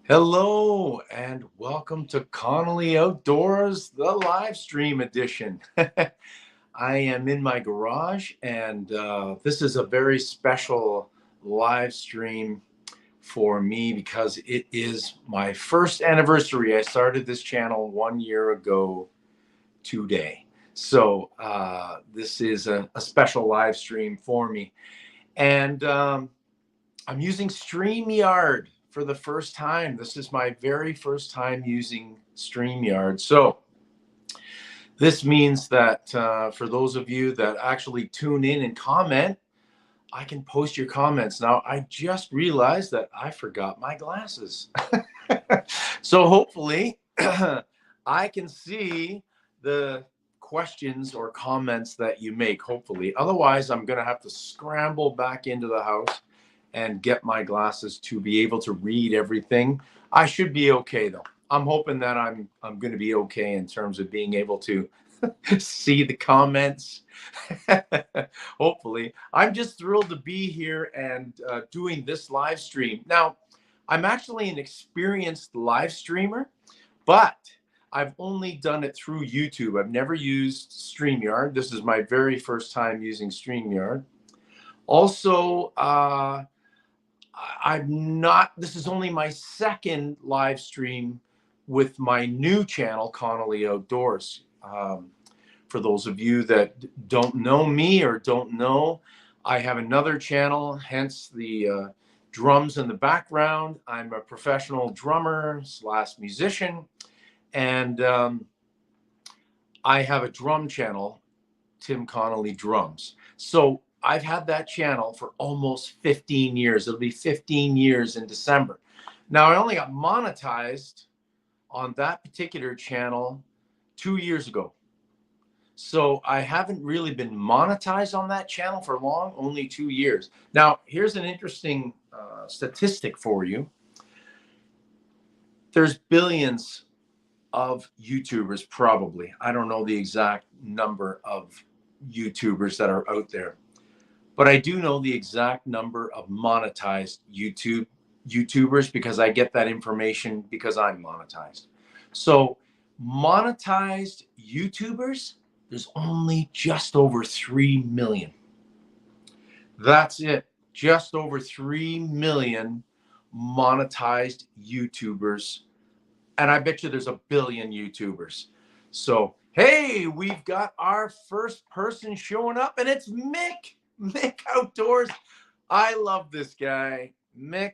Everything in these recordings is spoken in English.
Hello and welcome to Connolly Outdoors, the live stream edition. I am in my garage and this is a very special live stream for me because it is my first anniversary. I started this channel 1 year ago today. So this is a special live stream for me. And I'm using StreamYard for the first time. This is my very first time using StreamYard. So this means that for those of you that actually tune in and comment, I can post your comments. Now, I just realized that I forgot my glasses. So hopefully I can see the questions or comments that you make, hopefully. Otherwise, I'm going to have to scramble back into the house and get my glasses to be able to read everything. I should be okay though. I'm hoping that I'm going to be okay in terms of being able to see the comments. Hopefully, I'm just thrilled to be here and doing this live stream. Now, I'm actually an experienced live streamer, but I've only done it through YouTube. I've never used StreamYard. This is my very first time using StreamYard. Also, this is only my second live stream with my new channel, Connolly Outdoors. For those of you that don't know me or don't know, I have another channel, hence the drums in the background. I'm a professional drummer / musician, and I have a drum channel, Tim Connolly Drums. So I've had that channel for almost 15 years. It'll be 15 years in December. Now, I only got monetized on that particular channel 2 years ago. So I haven't really been monetized on that channel for long, only 2 years. Now, here's an interesting statistic for you. There's billions of YouTubers, probably. I don't know the exact number of YouTubers that are out there, but I do know the exact number of monetized YouTubers because I get that information because I'm monetized. So monetized YouTubers, there's only just over 3 million. That's it. Just over 3 million monetized YouTubers. And I bet you there's a billion YouTubers. So, hey, we've got our first person showing up, and it's Mick. Mick Outdoors. I love this guy. Mick,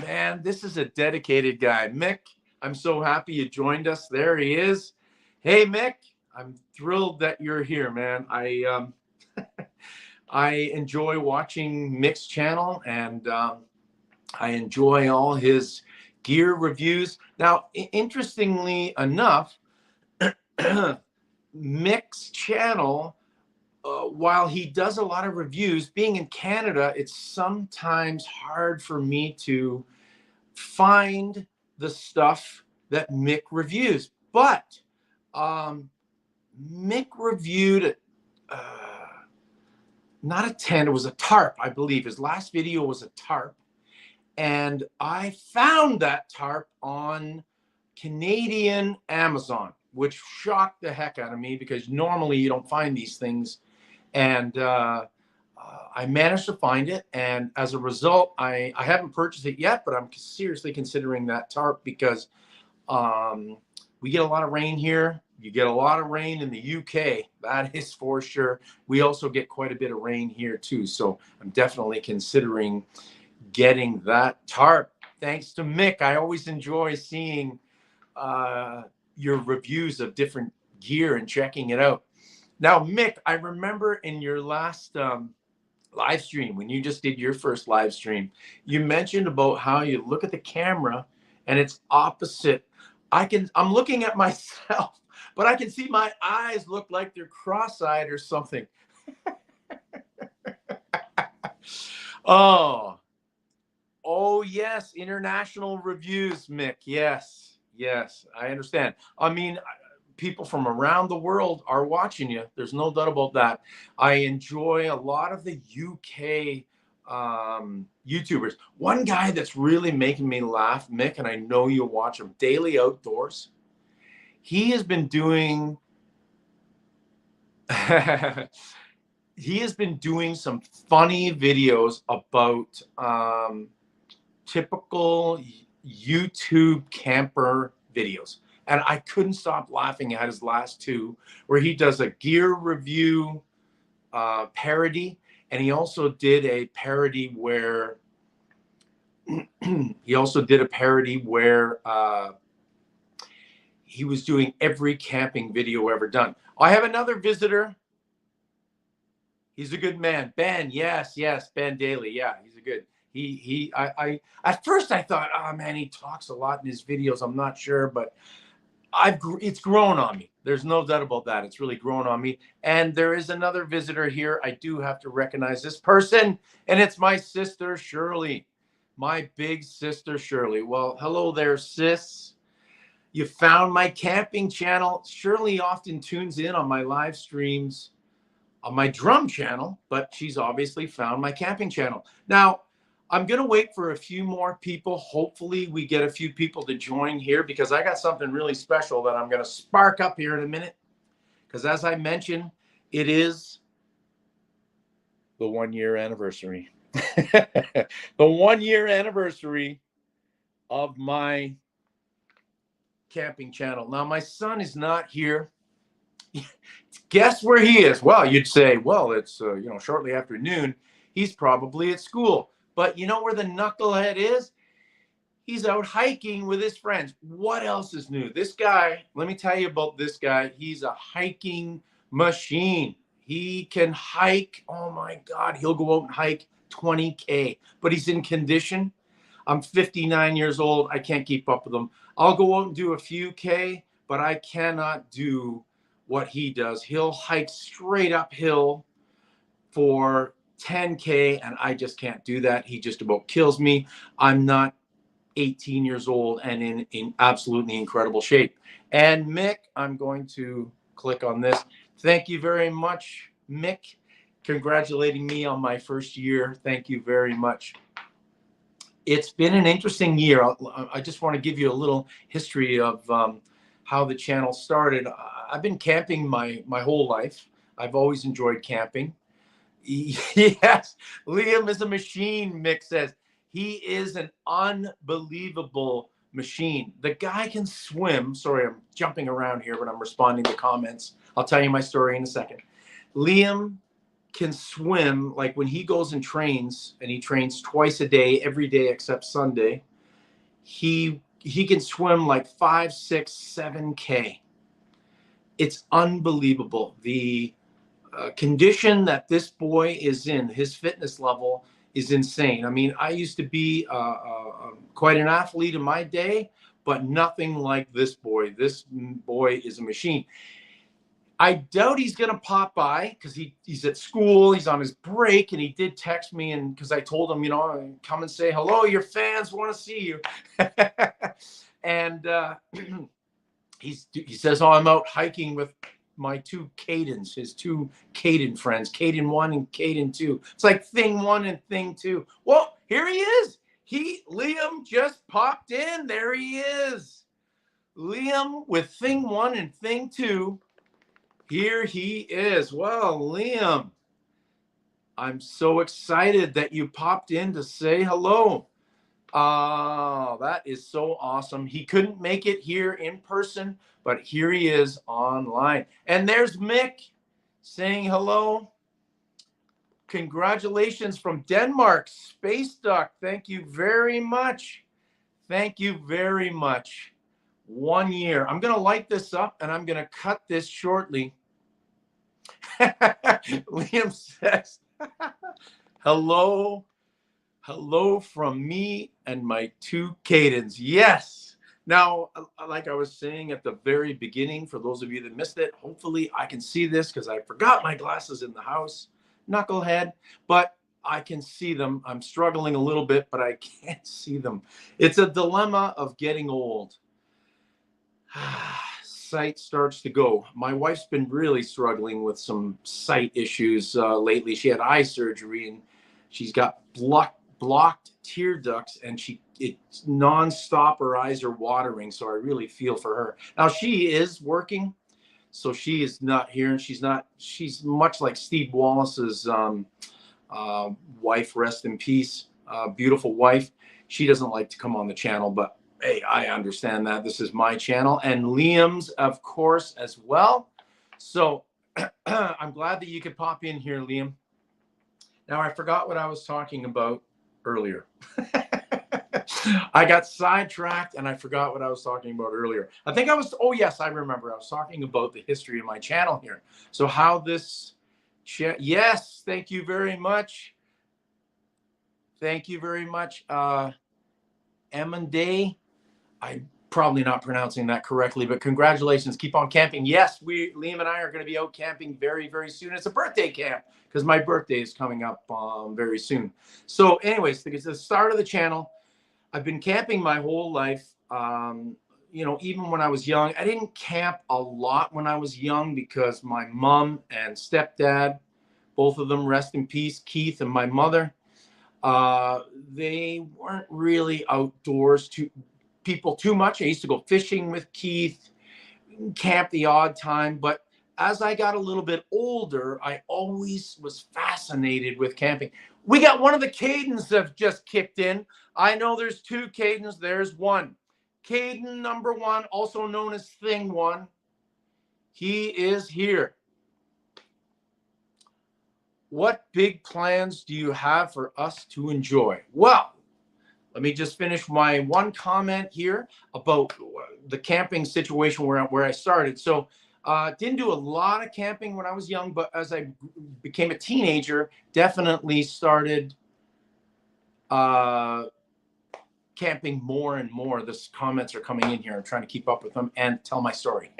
man, this is a dedicated guy. Mick, I'm so happy you joined us. There he is. Hey, Mick, I'm thrilled that you're here, man. I enjoy watching Mick's channel, and I enjoy all his gear reviews. Now, interestingly enough, Mick's channel, while he does a lot of reviews, being in Canada, it's sometimes hard for me to find the stuff that Mick reviews. But Mick reviewed not a tent, it was a tarp, I believe. His last video was a tarp. And I found that tarp on Canadian Amazon, which shocked the heck out of me because normally you don't find these things. And I managed to find it. And as a result, I haven't purchased it yet, but I'm seriously considering that tarp because we get a lot of rain here. You get a lot of rain in the UK, that is for sure. We also get quite a bit of rain here too. So I'm definitely considering getting that tarp. Thanks to Mick. I always enjoy seeing your reviews of different gear and checking it out. Now, Mick, I remember in your last live stream, when you just did your first live stream, you mentioned about how you look at the camera and it's opposite. I'm looking at myself, but I can see my eyes look like they're cross-eyed or something. Oh, yes, international reviews, Mick. Yes, I understand. I mean, people from around the world are watching you. There's no doubt about that. I enjoy a lot of the UK YouTubers. One guy that's really making me laugh, Mick, and I know you'll watch him, Daily Outdoors. He has been doing he has been doing some funny videos about typical YouTube camper videos. And I couldn't stop laughing at his last two, where he does a gear review parody, and he also did a parody where he was doing every camping video ever done. I have another visitor. He's a good man. Ben, yes, Ben Daly. Yeah, he's a good. I at first I thought, oh man, he talks a lot in his videos. I'm not sure, but it's grown on me. There's no doubt about that. It's really grown on me. And there is another visitor here. I do have to recognize this person, and it's my sister, Shirley. My big sister, Shirley. Well, hello there, sis. You found my camping channel. Shirley often tunes in on my live streams on my drum channel, but she's obviously found my camping channel. Now, I'm going to wait for a few more people. Hopefully we get a few people to join here, because I got something really special that I'm going to spark up here in a minute. Because as I mentioned, it is the 1 year anniversary. The 1 year anniversary of my camping channel. Now, my son is not here. Guess where he is? Well, you'd say, well, it's shortly after noon. He's probably at school. But you know where the knucklehead is? He's out hiking with his friends. What else is new? This guy, let me tell you about this guy. He's a hiking machine. He can hike. Oh my God, he'll go out and hike 20K, but he's in condition. I'm 59 years old. I can't keep up with him. I'll go out and do a few K, but I cannot do what he does. He'll hike straight uphill for 10K, and I just can't do that. He just about kills me. I'm not 18 years old and in absolutely incredible shape. And Mick, I'm going to click on this. Thank you very much, Mick, congratulating me on my first year. Thank you very much. It's been an interesting year. I just want to give you a little history of how the channel started. I've been camping my whole life. I've always enjoyed camping. Yes, Liam is a machine, Mick says. He is an unbelievable machine. The guy can swim. Sorry, I'm jumping around here when I'm responding to comments. I'll tell you my story in a second. Liam can swim. Like when he goes and he trains twice a day, every day except Sunday. He can swim like 5, 6, 7K. It's unbelievable. The condition that this boy is in, his fitness level is insane. I mean, I used to be quite an athlete in my day, but nothing like this boy. This boy is a machine. I doubt he's going to pop by because he's at school. He's on his break, and he did text me, and because I told him, come and say hello. Your fans want to see you. And he says, oh, I'm out hiking with my two Cadens, his two Caden friends, Caden 1 and Caden 2. It's like thing 1 and thing 2. Well, here he is. Liam just popped in. There he is. Liam with thing 1 and thing 2. Here he is. Well, Liam, I'm so excited that you popped in to say hello. That is so awesome. He couldn't make it here in person, but here he is online. And there's Mick saying hello. Congratulations from Denmark, Space Duck. Thank you very much. Thank you very much. 1 year. I'm going to light this up, and I'm going to cut this shortly. Liam says, hello from me and my two Cadens. Yes. Now, like I was saying at the very beginning, for those of you that missed it, hopefully I can see this because I forgot my glasses in the house. Knucklehead, but I can see them. I'm struggling a little bit, but I can't see them. It's a dilemma of getting old. Sight starts to go. My wife's been really struggling with some sight issues lately. She had eye surgery, and she's got blocked tear ducts, and it's nonstop. Her eyes are watering, so I really feel for her. Now she is working, so she is not here, and she's much like Steve Wallace's wife, rest in peace, beautiful wife. She doesn't like to come on the channel, but hey, I understand that. This is my channel, and Liam's, of course, as well. So I'm glad that you could pop in here, Liam. Now, I forgot what I was talking about earlier. I got sidetracked and I forgot what I was talking about earlier. Oh yes, I remember. I was talking about the history of my channel here. So how this, yes, thank you very much. Thank you very much. Day. I'm probably not pronouncing that correctly, but congratulations. Keep on camping. Yes, Liam and I are going to be out camping very, very soon. It's a birthday camp because my birthday is coming up very soon. So anyways, it's the start of the channel. I've been camping my whole life. You know, even when I was young, I didn't camp a lot when I was young because my mom and stepdad, both of them, rest in peace, Keith and my mother, they weren't really outdoors people too much. I used to go fishing with Keith, camp the odd time, but as I got a little bit older, I always was fascinated with camping. We got one of the Cadens that have just kicked in. I know there's two Cadens. There's one. Caden number one, also known as Thing One. He is here. What big plans do you have for us to enjoy? Well, let me just finish my one comment here about the camping situation where I started. So didn't do a lot of camping when I was young, but as I became a teenager, definitely started camping more and more. The comments are coming in here. I'm trying to keep up with them and tell my story.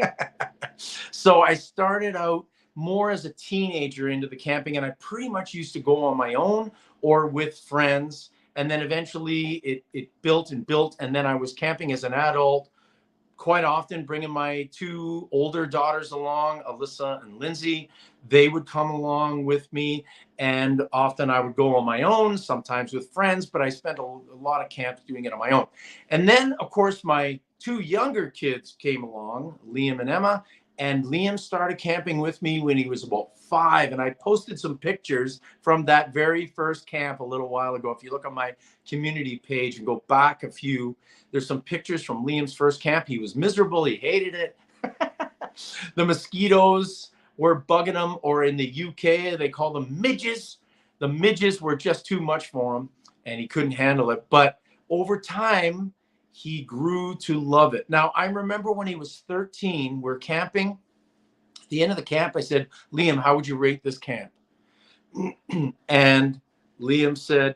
So I started out more as a teenager into the camping, and I pretty much used to go on my own or with friends. And then eventually it built and built. And then I was camping as an adult, quite often bringing my two older daughters along, Alyssa and Lindsay. They would come along with me. And often I would go on my own, sometimes with friends, but I spent a lot of camps doing it on my own. And then, of course, my two younger kids came along, Liam and Emma. And Liam started camping with me when he was about 5. And I posted some pictures from that very first camp a little while ago. If you look on my community page and go back a few, there's some pictures from Liam's first camp. He was miserable. He hated it. The mosquitoes were bugging him, or in the UK, they call them midges. The midges were just too much for him, and he couldn't handle it. But over time, he grew to love it. Now, I remember when he was 13, we're camping. At the end of the camp, I said, Liam, how would you rate this camp? And Liam said,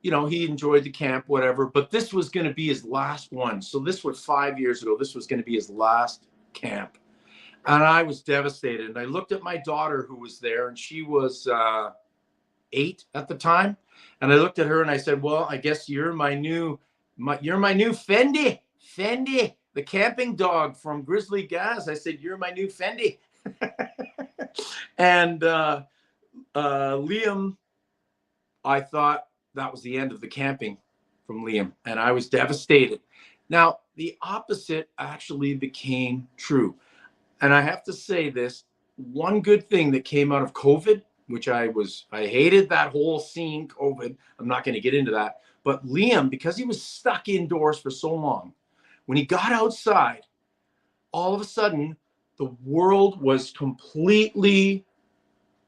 you know, he enjoyed the camp, whatever, but this was going to be his last one. So this was 5 years ago. This was going to be his last camp. And I was devastated. And I looked at my daughter who was there, and she was 8 at the time. And I looked at her and I said, well, I guess you're my new Fendi, the camping dog from Grizzly Gaz. I said, you're my new Fendi. And Liam, I thought that was the end of the camping from Liam, and I was devastated. Now, the opposite actually became true. And I have to say this, one good thing that came out of COVID, which I hated that whole scene, COVID. I'm not going to get into that. But Liam, because he was stuck indoors for so long, when he got outside, all of a sudden, the world was completely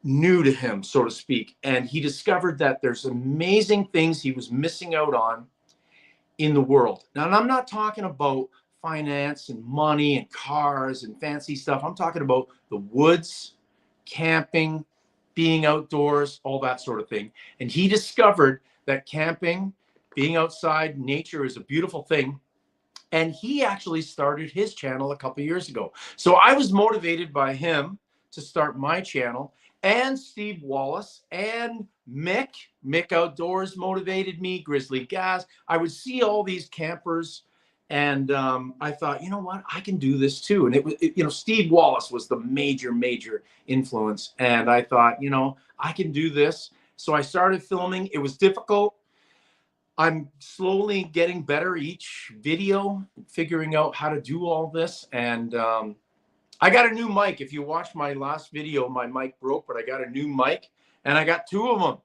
new to him, so to speak. And he discovered that there's amazing things he was missing out on in the world. Now, and I'm not talking about finance and money and cars and fancy stuff. I'm talking about the woods, camping, being outdoors, all that sort of thing. And he discovered that camping, being outside, nature is a beautiful thing. And he actually started his channel a couple years ago. So I was motivated by him to start my channel, and Steve Wallace and Mick Outdoors motivated me, Grizzly Gaz. I would see all these campers, and I thought, you know what, I can do this too. And it was, you know, Steve Wallace was the major influence. And I thought, you know, I can do this. So I started filming. It was difficult. I'm slowly getting better each video, figuring out how to do all this. And I got a new mic. If you watched my last video, my mic broke, but I got a new mic and I got two of them.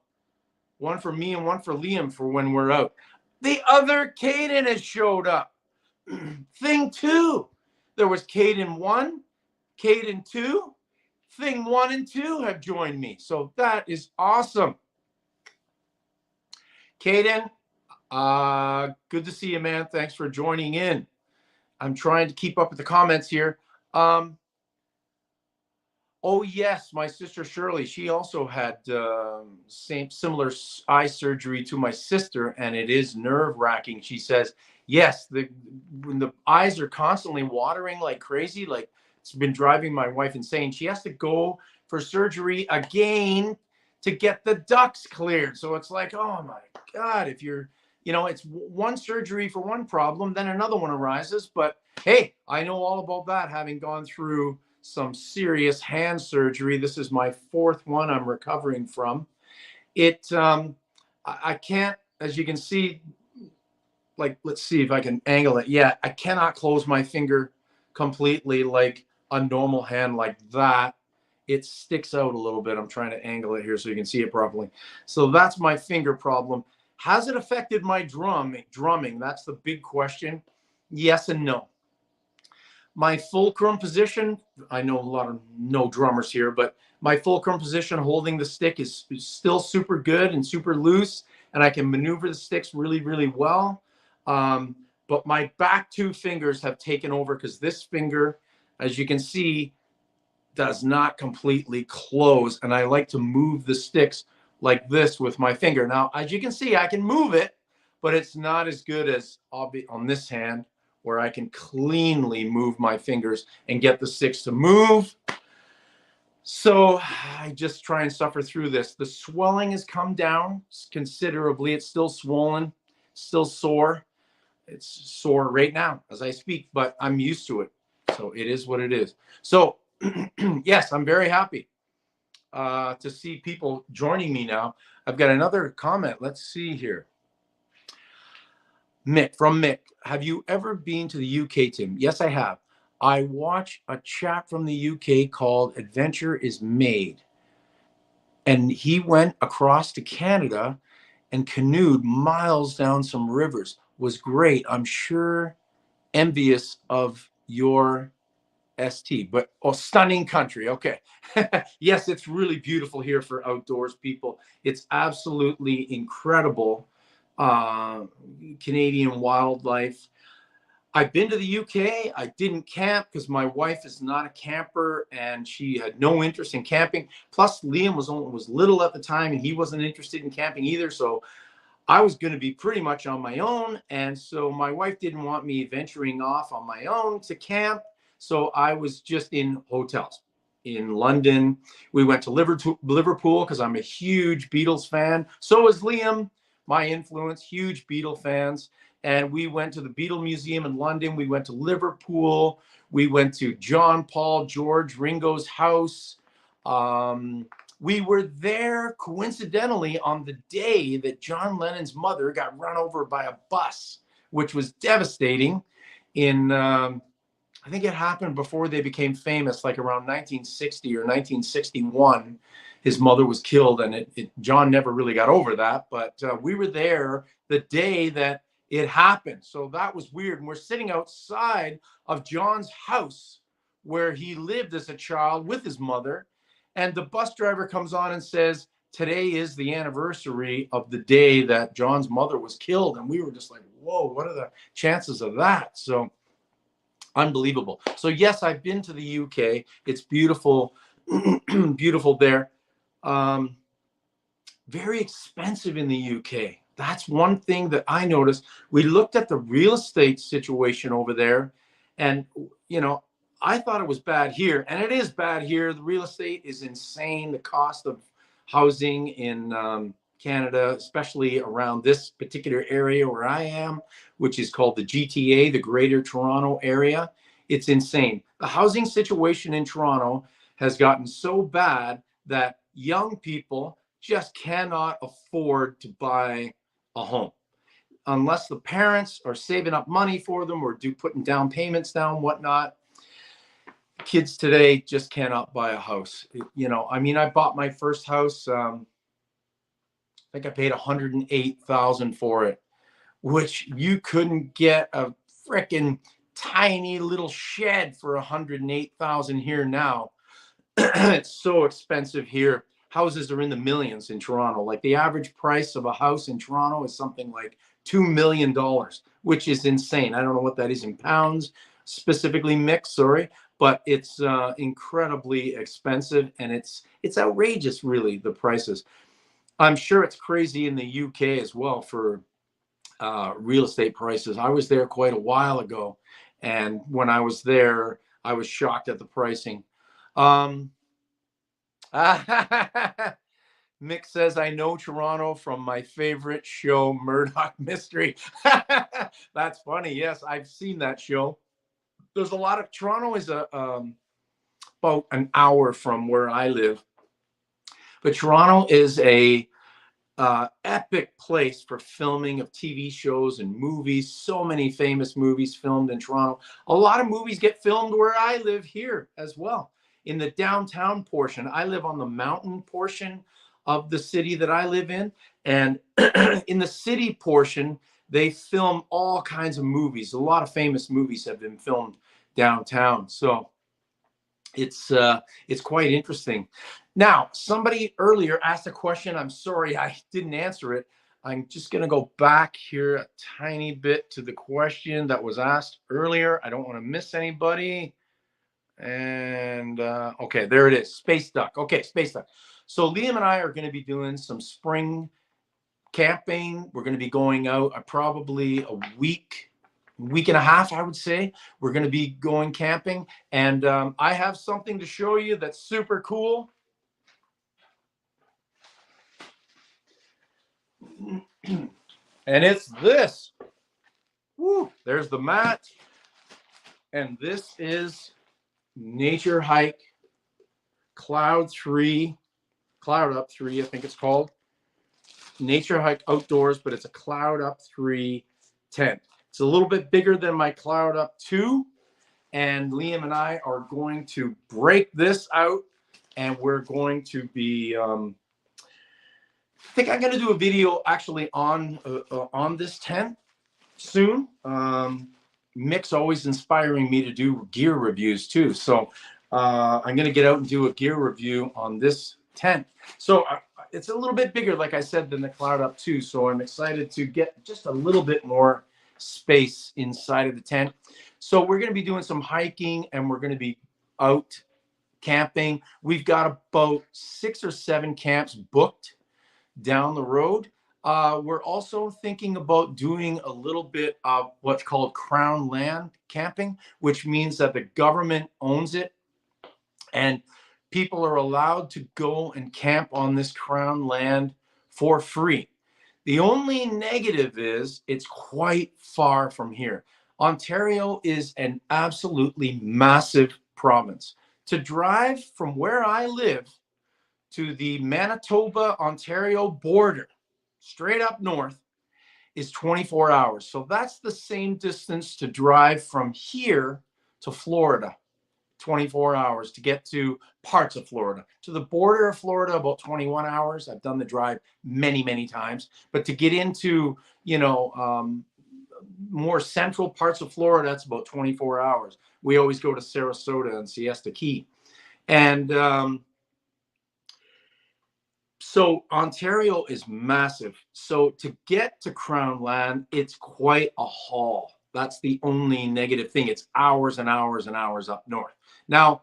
One for me and one for Liam for when we're out. The other Caden has showed up. Thing two. There was Caden 1, Caden 2. Thing 1 and 2 have joined me. So that is awesome. Caden, good to see you, man. Thanks for joining in. I'm trying to keep up with the comments here. Oh yes, my sister Shirley. She also had similar eye surgery to my sister, and it is nerve-wracking. She says, yes, when the eyes are constantly watering like crazy, like it's been driving my wife insane. She has to go for surgery again to get the ducts cleared. So it's like, oh my God, if you're, it's one surgery for one problem, then another one arises. But hey, I know all about that, having gone through some serious hand surgery. This is my fourth one I'm recovering from. I can't, as you can see, like, let's see if I can angle it. Yeah, I cannot close my finger completely like a normal hand like that. It sticks out a little bit. I'm trying to angle it here so you can see it properly. So that's my finger problem. Has it affected my drumming? That's the big question. Yes and no. My fulcrum position, I know a lot of no drummers here, but my fulcrum position holding the stick is still super good and super loose, and I can maneuver the sticks really, really well. But my back two fingers have taken over because this finger, as you can see, does not completely close, and I like to move the sticks like this with my finger. Now, as you can see, I can move it, but it's not as good as on this hand, where I can cleanly move my fingers and get the sticks to move. So I just try and suffer through this. The swelling has come down considerably. It's still swollen, still sore. It's sore right now as I speak, but I'm used to it. So it is what it is. So yes, I'm very happy to see people joining me now. I've got another comment. Let's see here. Mick, from Mick, have you ever been to the UK, Tim? Yes, I have. I watch a chap from the UK called Adventure is Made. And he went across to Canada and canoed miles down some rivers. Was great. I'm sure envious of your ST, but stunning country. Okay. Yes, it's really beautiful here for outdoors people. It's absolutely incredible. Canadian wildlife. I've been to the UK. I didn't camp because my wife is not a camper and she had no interest in camping. Plus, Liam was little at the time and he wasn't interested in camping either. So I was going to be pretty much on my own. And so my wife didn't want me venturing off on my own to camp. So I was just in hotels in London. We went to Liverpool because I'm a huge Beatles fan. So is Liam, my influence, huge Beatle fans. And we went to the Beatle Museum in London. We went to Liverpool. We went to John, Paul, George, Ringo's house. We were there coincidentally on the day that John Lennon's mother got run over by a bus, which was devastating. I think it happened before they became famous, like around 1960 or 1961. His mother was killed, and John never really got over that. But we were there the day that it happened. So that was weird. And we're sitting outside of John's house where he lived as a child with his mother. And the bus driver comes on and says, today is the anniversary of the day that John's mother was killed. And we were just like, whoa, what are the chances of that? So unbelievable. So yes, I've been to the UK. It's beautiful, beautiful there. Very expensive in the UK. That's one thing that I noticed. We looked at the real estate situation over there, and I thought it was bad here, and it is bad here. The real estate is insane. The cost of housing in Canada, especially around this particular area where I am, which is called the GTA, the Greater Toronto Area, it's insane. The housing situation in Toronto has gotten so bad that young people just cannot afford to buy a home unless the parents are saving up money for them or putting down payments down, whatnot. Kids today just cannot buy a house. You know, I mean, I bought my first house. I think I paid $108,000 for it, which you couldn't get a freaking tiny little shed for $108,000 here now. It's so expensive here. Houses are in the millions in Toronto. Like the average price of a house in Toronto is something like $2 million, which is insane. I don't know what that is in pounds, specifically mixed, sorry, but it's incredibly expensive, and it's outrageous, really, the prices. I'm sure it's crazy in the UK as well for real estate prices. I was there quite a while ago, and when I was there, I was shocked at the pricing. Um, Mick says, I know Toronto from my favorite show, Murdoch Mystery. That's funny. Yes, I've seen that show. There's a lot of Toronto is about an hour from where I live, but Toronto is a epic place for filming of TV shows and movies. So many famous movies filmed in Toronto. A lot of movies get filmed where I live here as well, in the downtown portion. I live on the mountain portion of the city that I live in. And in the city portion, they film all kinds of movies. A lot of famous movies have been filmed downtown. So it's quite interesting. Now, somebody earlier asked a question. I'm sorry I didn't answer it. I'm just going to go back here a tiny bit to the question that was asked earlier. I don't want to miss anybody. And okay, there it is. Space Duck. Okay, Space Duck. So Liam and I are going to be doing some spring camping. We're going to be going out probably a week and a half, I would say. We're going to be going camping, and I have something to show you that's super cool. And it's this. Woo, there's the mat, and this is Nature Hike Cloud Up 3, I think it's called. Nature Hike Outdoors, but it's a Cloud Up 3 tent. It's a little bit bigger than my Cloud Up 2, and Liam and I are going to break this out, and we're going to be I think I'm going to do a video actually on this tent soon. Mick's always inspiring me to do gear reviews too, so I'm going to get out and do a gear review on this tent. So it's a little bit bigger, like I said, than the Cloud Up 2, so I'm excited to get just a little bit more space inside of the tent. So we're going to be doing some hiking, and we're going to be out camping. We've got about 6 or 7 camps booked down the road. We're also thinking about doing a little bit of what's called crown land camping, which means that the government owns it, and people are allowed to go and camp on this crown land for free. The only negative is it's quite far from here. Ontario is an absolutely massive province. To drive from where I live to the Manitoba-Ontario border, straight up north, is 24 hours. So that's the same distance to drive from here to Florida. 24 hours to get to parts of Florida. To the border of Florida, about 21 hours. I've done the drive many, many times. But to get into, more central parts of Florida, that's about 24 hours. We always go to Sarasota and Siesta Key. And so Ontario is massive. So to get to Crown Land, it's quite a haul. That's the only negative thing. It's hours and hours and hours up north. Now,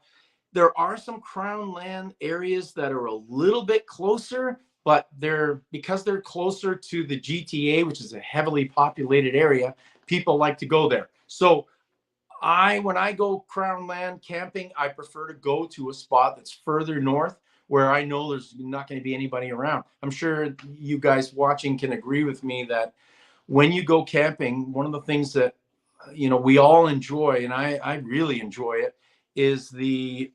there are some Crown Land areas that are a little bit closer, but because they're closer to the GTA, which is a heavily populated area, people like to go there. So when I go Crown Land camping, I prefer to go to a spot that's further north where I know there's not going to be anybody around. I'm sure you guys watching can agree with me that when you go camping, one of the things that we all enjoy, and I really enjoy it, is the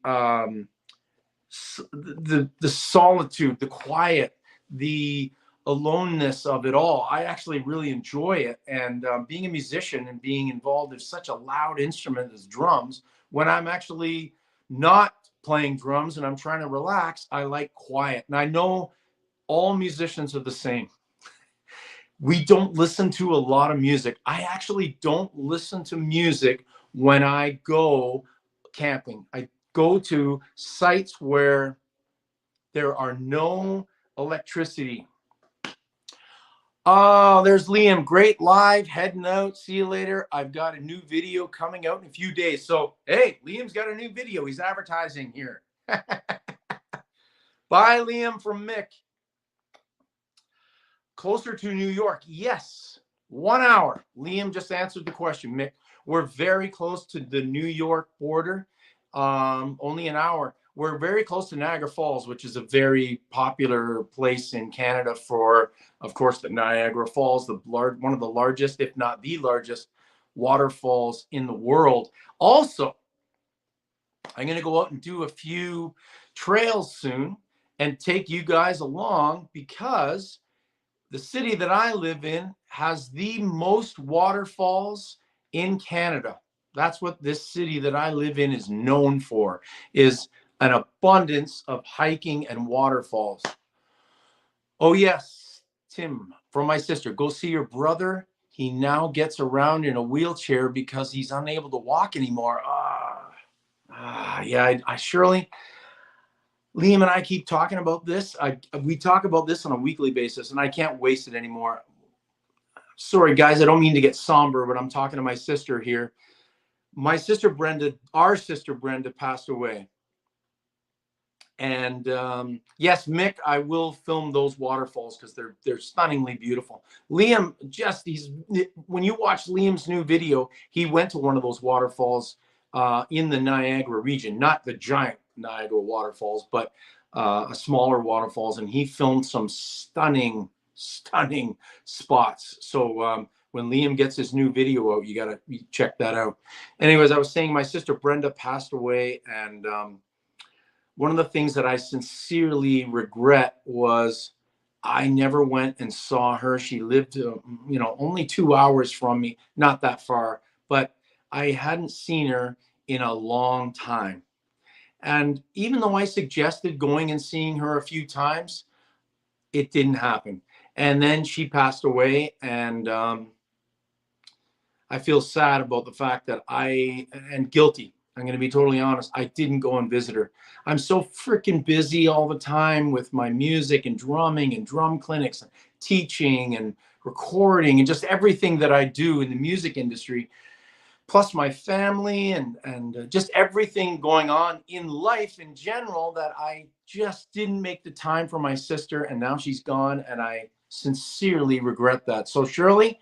solitude, the quiet, the aloneness of it all. I actually really enjoy it. And being a musician and being involved in such a loud instrument as drums, when I'm actually not playing drums and I'm trying to relax, I like quiet. And I know all musicians are the same. We don't listen to a lot of music. I actually don't listen to music when I go camping. I go to sites where there are no electricity. Oh, there's Liam. Great live. Heading out. See you later. I've got a new video coming out in a few days. So, hey, Liam's got a new video. He's advertising here. Bye, Liam from Mick. Closer to New York. Yes. 1 hour. Liam just answered the question, Mick. We're very close to the New York border. Only an hour. We're very close to Niagara Falls, which is a very popular place in Canada for, of course, the Niagara Falls, one of the largest, if not the largest, waterfalls in the world. Also, I'm going to go out and do a few trails soon and take you guys along, because the city that I live in has the most waterfalls in Canada. That's what this city that I live in is known for, is an abundance of hiking and waterfalls. Oh yes, Tim, from my sister, go see your brother. He now gets around in a wheelchair because he's unable to walk anymore. Yeah, I Shirley, Liam and I keep talking about this. We talk about this on a weekly basis, and I can't waste it anymore. Sorry, guys, I don't mean to get somber, but I'm talking to my sister here. My sister Brenda, our sister Brenda, passed away. And yes, Mick, I will film those waterfalls because they're stunningly beautiful. Liam, when you watch Liam's new video, he went to one of those waterfalls in the Niagara region, not the giant Niagara waterfalls, but a smaller waterfalls, and he filmed some stunning spots. So when Liam gets his new video out, you gotta check that out. Anyways, I was saying my sister Brenda passed away, and one of the things that I sincerely regret was I never went and saw her. She lived, only 2 hours from me, not that far, but I hadn't seen her in a long time. And even though I suggested going and seeing her a few times, it didn't happen. And then she passed away, and I feel sad about the fact that and guilty. I'm going to be totally honest. I didn't go and visit her. I'm so freaking busy all the time with my music and drumming and drum clinics and teaching and recording and just everything that I do in the music industry, plus my family and just everything going on in life in general, that I just didn't make the time for my sister, and now she's gone, and I sincerely regret that. So Shirley,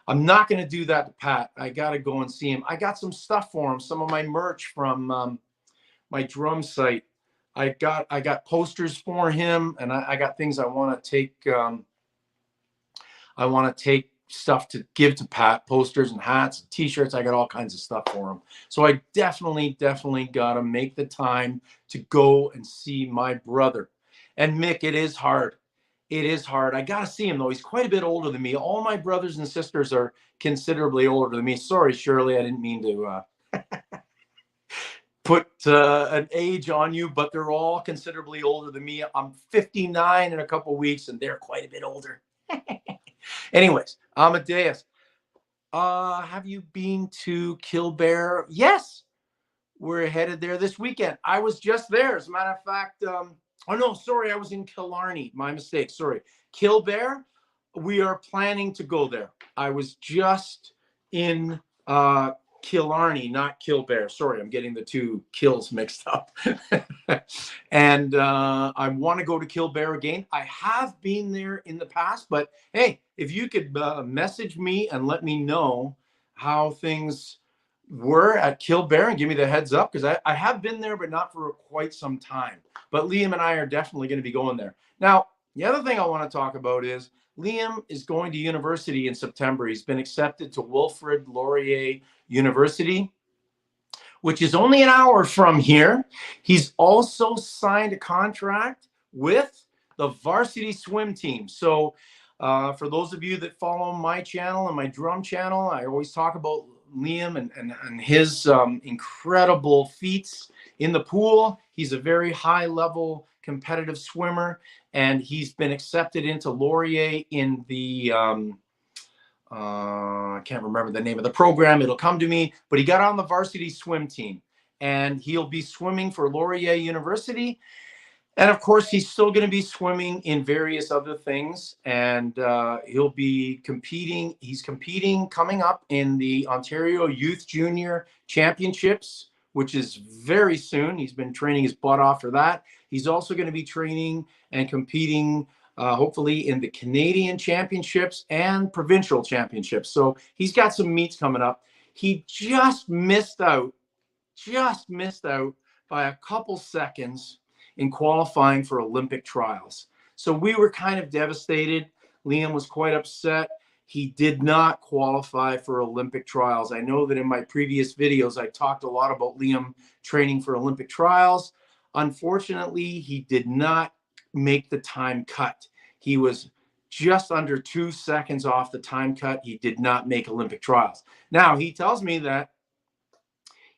I'm not going to do that to Pat. I got to go and see him. I got some stuff for him, some of my merch from my drum site. I got posters for him, and I got things I want to take. I want to take stuff to give to Pat, posters and hats and t-shirts. I got all kinds of stuff for him. So I definitely got to make the time to go and see my brother. And Mick, it is hard. It is hard. I got to see him, though. He's quite a bit older than me. All my brothers and sisters are considerably older than me. Sorry, Shirley, I didn't mean to put an age on you, but they're all considerably older than me. I'm 59 in a couple of weeks, and they're quite a bit older. Anyways, Amadeus, have you been to Killbear? Yes, we're headed there this weekend. I was just there. As a matter of fact, oh no, sorry, I was in Killarney. My mistake. Sorry. Killbear, we are planning to go there. I was just in Killarney, not Killbear. Sorry, I'm getting the two kills mixed up. And I want to go to Killbear again. I have been there in the past, but hey, if you could message me and let me know how things were at Killbear and give me the heads up, because I have been there, but not for quite some time. But Liam and I are definitely going to be going there. Now, the other thing I want to talk about is Liam is going to university in September. He's been accepted to Wilfrid Laurier University, which is only an hour from here. He's also signed a contract with the varsity swim team. So for those of you that follow my channel and my drum channel, I always talk about Liam and his incredible feats in the pool. He's a very high level competitive swimmer, and he's been accepted into Laurier in the I can't remember the name of the program. It'll come to me, but he got on the varsity swim team, and he'll be swimming for Laurier University. And of course, he's still going to be swimming in various other things, and he'll be competing. He's competing coming up in the Ontario Youth Junior Championships, which is very soon. He's been training his butt off for that. He's also going to be training and competing, hopefully, in the Canadian Championships and provincial championships. So he's got some meets coming up. He just missed out by a couple seconds in qualifying for Olympic trials. So we were kind of devastated. Liam was quite upset. He did not qualify for Olympic trials. I know that in my previous videos, I talked a lot about Liam training for Olympic trials. Unfortunately, he did not make the time cut. He was just under 2 seconds off the time cut. He did not make Olympic trials. Now, he tells me that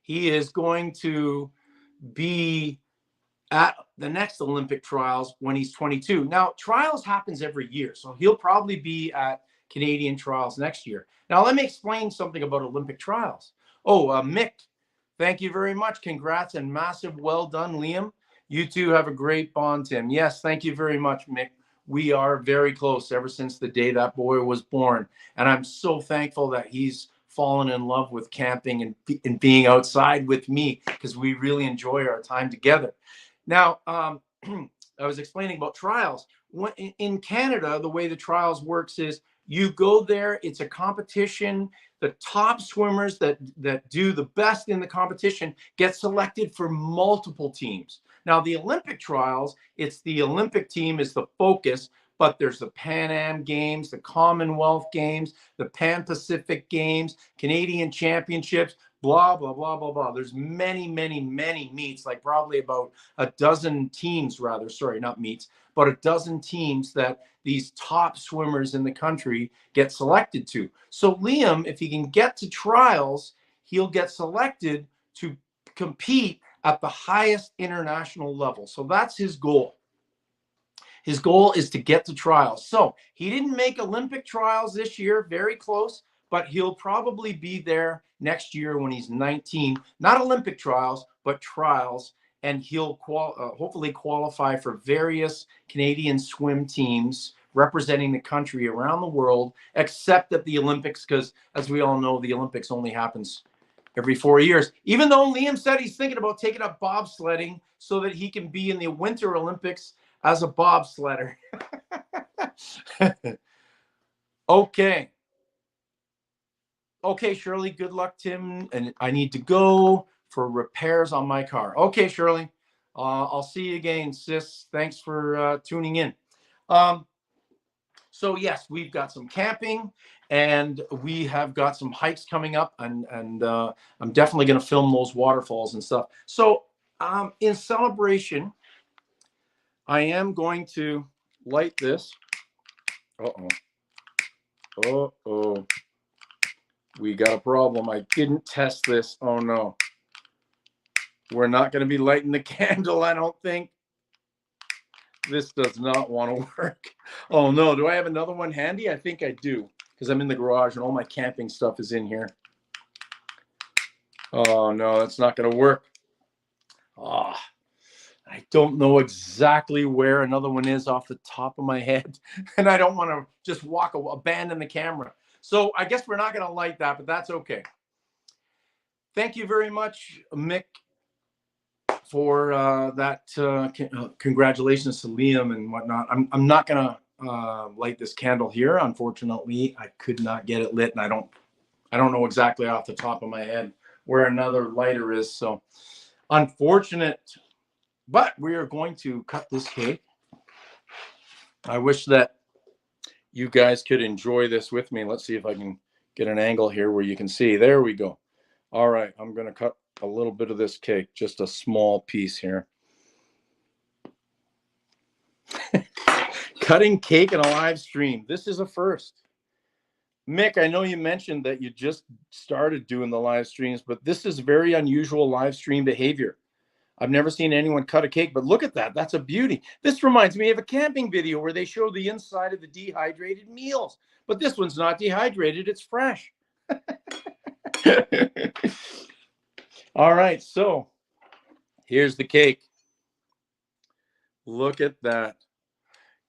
he is going to be at the next Olympic trials when he's 22. Now, trials happens every year, so he'll probably be at Canadian trials next year. Now, let me explain something about Olympic trials. Oh, Mick, thank you very much. Congrats and massive well done, Liam. You two have a great bond, Tim. Yes, thank you very much, Mick. We are very close ever since the day that boy was born. And I'm so thankful that he's fallen in love with camping and being outside with me, because we really enjoy our time together. Now, I was explaining about trials. In Canada, the way the trials works is you go there, it's a competition. The top swimmers that do the best in the competition get selected for multiple teams. Now, the Olympic trials, it's the Olympic team is the focus, but there's the Pan Am Games, the Commonwealth Games, the Pan Pacific Games, Canadian Championships, blah, blah, blah, blah, blah. There's many, many, many meets, like probably about a dozen teams, rather, sorry, not meets, but a dozen teams that these top swimmers in the country get selected to. So Liam, if he can get to trials, he'll get selected to compete at the highest international level. So that's his goal. His goal is to get to trials. So he didn't make Olympic trials this year, very close, but he'll probably be there next year when he's 19. Not Olympic trials, but trials. And he'll hopefully qualify for various Canadian swim teams representing the country around the world, except at the Olympics, because as we all know, the Olympics only happens every 4 years. Even though Liam said he's thinking about taking up bobsledding so that he can be in the Winter Olympics as a bobsledder. Okay. Okay, Shirley, good luck, Tim. And I need to go for repairs on my car. Okay, Shirley. I'll see you again, sis. Thanks for tuning in. So yes, we've got some camping and we have got some hikes coming up, and I'm definitely going to film those waterfalls and stuff. So in celebration, I am going to light this. Uh-oh. We got a problem. I didn't test this. Oh, no. We're not going to be lighting the candle, I don't think. This does not want to work. Oh, no. Do I have another one handy? I think I do, because I'm in the garage and all my camping stuff is in here. Oh, no. That's not going to work. Oh, I don't know exactly where another one is off the top of my head, and I don't want to just abandon the camera. So I guess we're not going to light that, but that's okay. Thank you very much, Mick, for that. Congratulations to Liam and whatnot. I'm not going to light this candle here. Unfortunately, I could not get it lit, and I don't know exactly off the top of my head where another lighter is. So unfortunate. But we are going to cut this cake. I wish that you guys could enjoy this with me. Let's see if I can get an angle here where you can see. There we go. All right, I'm going to cut a little bit of this cake, just a small piece here. Cutting cake in a live stream. This is a first. Mick, I know you mentioned that you just started doing the live streams, but this is very unusual live stream behavior. I've never seen anyone cut a cake, but look at that. That's a beauty. This reminds me of a camping video where they show the inside of the dehydrated meals, but this one's not dehydrated. It's fresh. All right, so here's the cake. Look at that.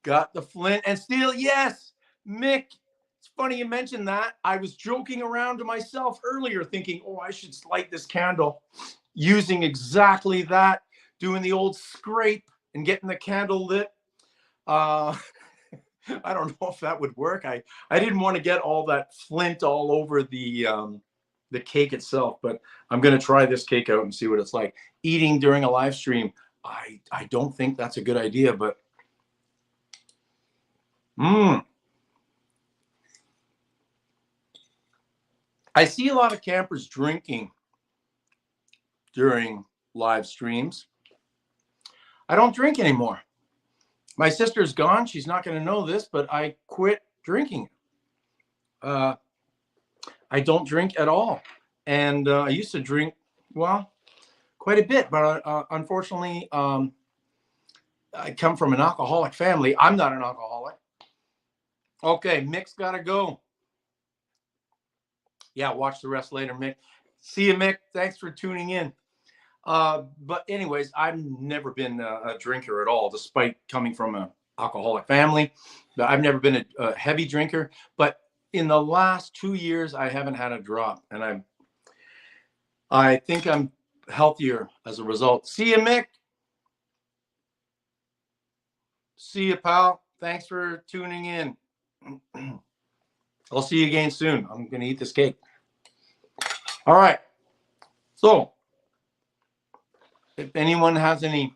Got the flint and steel. Yes, Mick. It's funny you mentioned that. I was joking around to myself earlier thinking, oh, I should light this candle using exactly that, doing the old scrape and getting the candle lit. I don't know if that would work. I didn't want to get all that flint all over the cake itself, but I'm going to try this cake out and see what it's like. Eating during a live stream, I don't think that's a good idea, but I see a lot of campers drinking during live streams. I don't drink anymore. My sister's gone. She's not going to know this, but I quit drinking. I don't drink at all. And I used to drink, well, quite a bit, but unfortunately, I come from an alcoholic family. I'm not an alcoholic. Okay, Mick's got to go. Yeah, watch the rest later, Mick. See you, Mick. Thanks for tuning in. But anyways, I've never been a drinker at all, despite coming from an alcoholic family. I've never been a heavy drinker, but in the last 2 years, I haven't had a drop, and I think I'm healthier as a result. See you, Mick. See you, pal. Thanks for tuning in. I'll see you again soon. I'm going to eat this cake. All right. So if anyone has any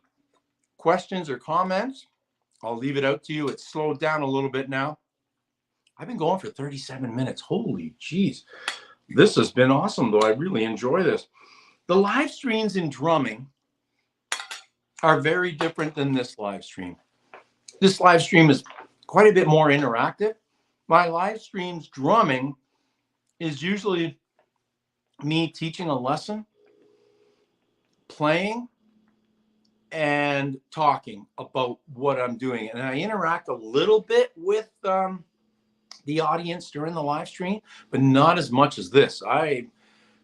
questions or comments, I'll leave it out to you. It's slowed down a little bit now. I've been going for 37 minutes. Holy geez. This has been awesome, though. I really enjoy this. The live streams in drumming are very different than this live stream. This live stream is quite a bit more interactive. My live streams drumming is usually me teaching a lesson, playing, and talking about what I'm doing. And I interact a little bit with the audience during the live stream, but not as much as this.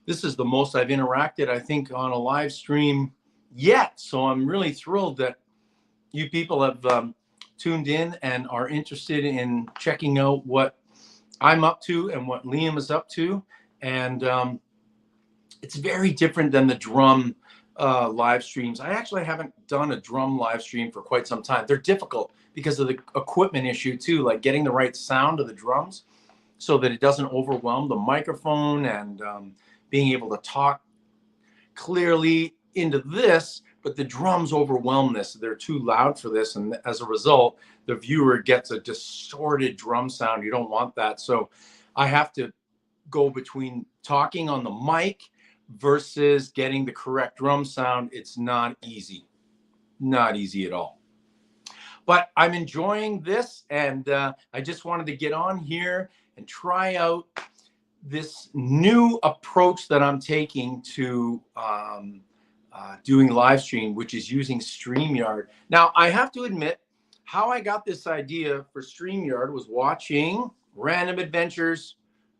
This is the most I've interacted, I think, on a live stream yet. So I'm really thrilled that you people have tuned in and are interested in checking out what I'm up to and what Liam is up to. And it's very different than the drum live streams. I actually haven't done a drum live stream for quite some time. They're difficult because of the equipment issue too, like getting the right sound of the drums so that it doesn't overwhelm the microphone, and being able to talk clearly into this, but the drums overwhelm this. They're too loud for this, and as a result, the viewer gets a distorted drum sound. You don't want that. So I have to go between talking on the mic versus getting the correct drum sound. It's not easy. Not easy at all. But I'm enjoying this, and I just wanted to get on here and try out this new approach that I'm taking to doing live stream, which is using StreamYard. Now, I have to admit, how I got this idea for StreamYard was watching Random Adventures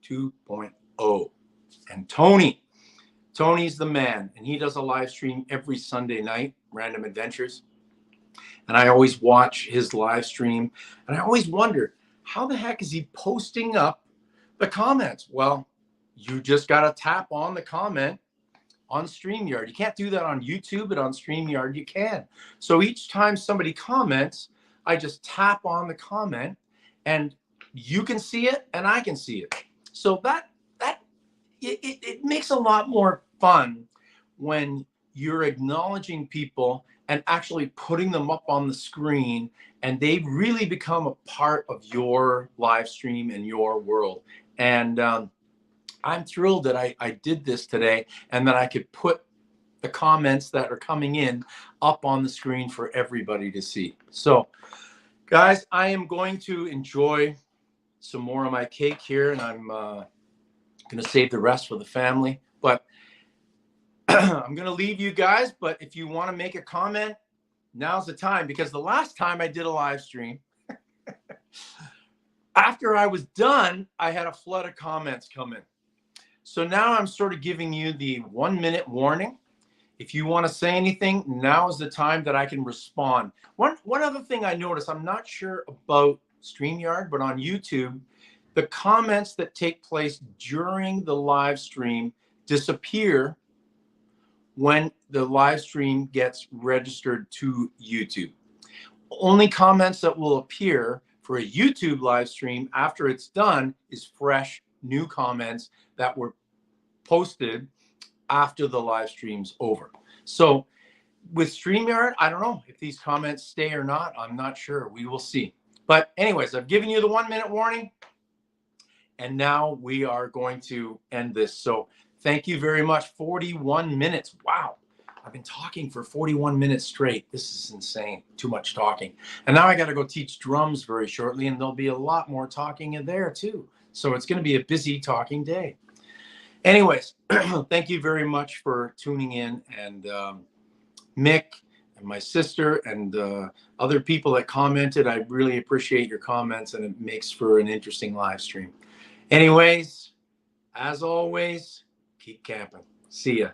2.0. And Tony's the man, and he does a live stream every Sunday night, Random Adventures. And I always watch his live stream, and I always wonder, how the heck is he posting up the comments? Well, you just got to tap on the comment on StreamYard. You can't do that on YouTube, but on StreamYard you can. So each time somebody comments, I just tap on the comment, and you can see it and I can see it. So it makes a lot more fun when you're acknowledging people and actually putting them up on the screen, and they really become a part of your live stream and your world. And I'm thrilled that I did this today, and that I could put the comments that are coming in up on the screen for everybody to see. So Guys, I am going to enjoy some more of my cake here, and I'm going to save the rest for the family. But I'm going to leave you guys. But if you want to make a comment, now's the time, because the last time I did a live stream, after I was done, I had a flood of comments come in. So now I'm sort of giving you the 1-minute warning. If you want to say anything, now is the time that I can respond. One other thing I noticed, I'm not sure about StreamYard, but on YouTube, the comments that take place during the live stream disappear when the live stream gets registered to YouTube. Only comments that will appear for a YouTube live stream after it's done is fresh, new comments that were posted after the live stream's over. So with StreamYard, I don't know if these comments stay or not. I'm not sure. We will see. But anyways, I've given you the 1-minute warning, and now we are going to end this. So thank you very much. 41 minutes. Wow. I've been talking for 41 minutes straight. This is insane. Too much talking. And now I got to go teach drums very shortly, and there'll be a lot more talking in there too. So it's going to be a busy talking day. Anyways, thank you very much for tuning in. And Mick and my sister and other people that commented, I really appreciate your comments, and it makes for an interesting live stream. Anyways, as always, keep camping. See ya.